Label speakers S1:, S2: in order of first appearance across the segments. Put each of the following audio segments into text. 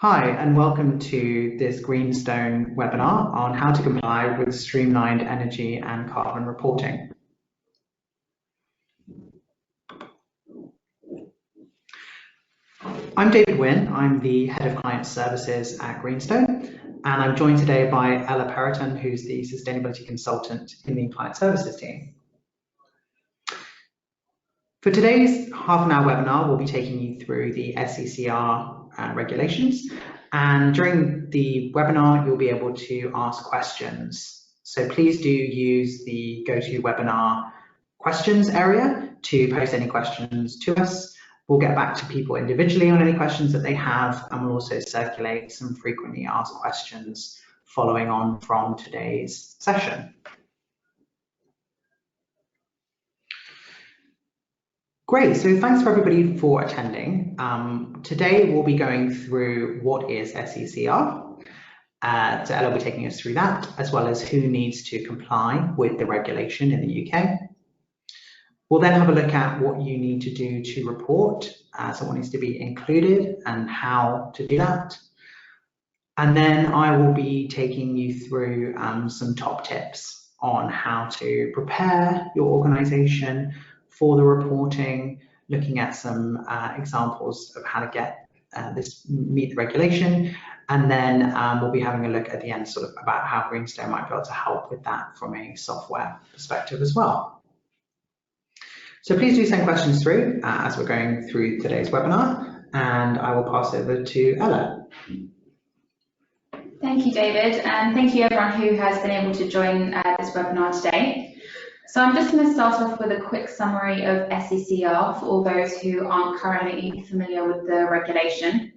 S1: Hi, and welcome to this Greenstone webinar on how to comply with streamlined energy and carbon reporting. I'm David Wynn. I'm the Head of Client Services at Greenstone, and I'm joined today by Ella Perriton, who's the Sustainability Consultant in the Client Services team. For today's half-an-hour webinar, we'll be taking you through the SECR regulations, and during the webinar, you'll be able to ask questions. So please do use the GoToWebinar questions area to post any questions to us. We'll get back to people individually on any questions that they have, and we'll also circulate some frequently asked questions following on from today's session. Great, so thanks for everybody for attending. Today we'll be going through what is SECR. So Ella will be taking us through that, as well as who needs to comply with the regulation in the UK. We'll then have a look at what you need to do to report, so what needs to be included and how to do that. And then I will be taking you through some top tips on how to prepare your organisation for the reporting, looking at some examples of how to get meet the regulation, and then we'll be having a look at the end sort of about how Greenstone might be able to help with that from a software perspective as well. So please do send questions through as we're going through today's webinar, and I will pass over to Ella.
S2: Thank you, David, and thank you everyone who has been able to join this webinar today. So I'm just going to start off with a quick summary of SECR for all those who aren't currently familiar with the regulation.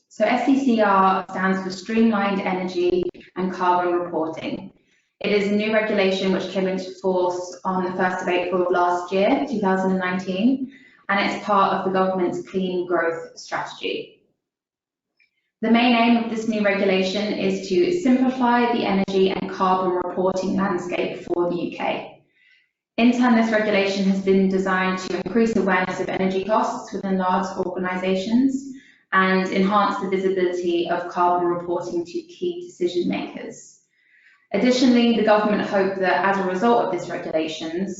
S2: So SECR stands for Streamlined Energy and Carbon Reporting. It is a new regulation which came into force on the 1st of April of last year, 2019, and it's part of the government's clean growth strategy. The main aim of this new regulation is to simplify the energy and carbon reporting landscape for the UK. In turn, this regulation has been designed to increase awareness of energy costs within large organisations and enhance the visibility of carbon reporting to key decision makers. Additionally, the government hope that as a result of this regulation,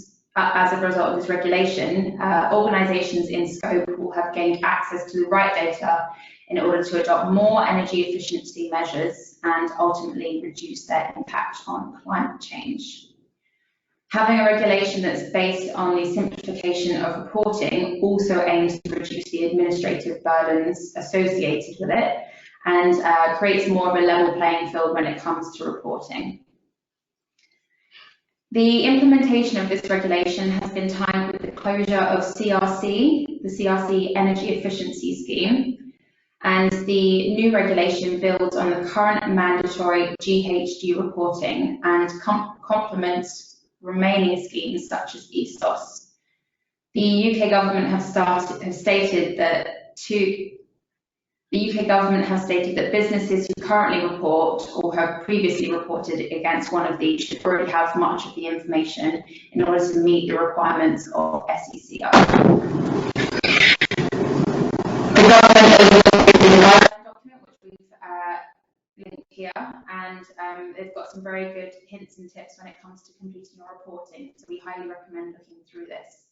S2: organisations in scope will have gained access to the right data in order to adopt more energy efficiency measures and ultimately reduce their impact on climate change. Having a regulation that's based on the simplification of reporting also aims to reduce the administrative burdens associated with it and creates more of a level playing field when it comes to reporting. The implementation of this regulation has been timed with the closure of CRC, the CRC Energy Efficiency Scheme, and the new regulation builds on the current mandatory GHG reporting and complements remaining schemes such as ESOS. The UK government have stated that businesses who currently report or have previously reported against one of these should already have much of the information in order to meet the requirements of SECR. Document which we've linked here, and they've got some very good hints and tips when it comes to completing your reporting, so we highly recommend looking through this.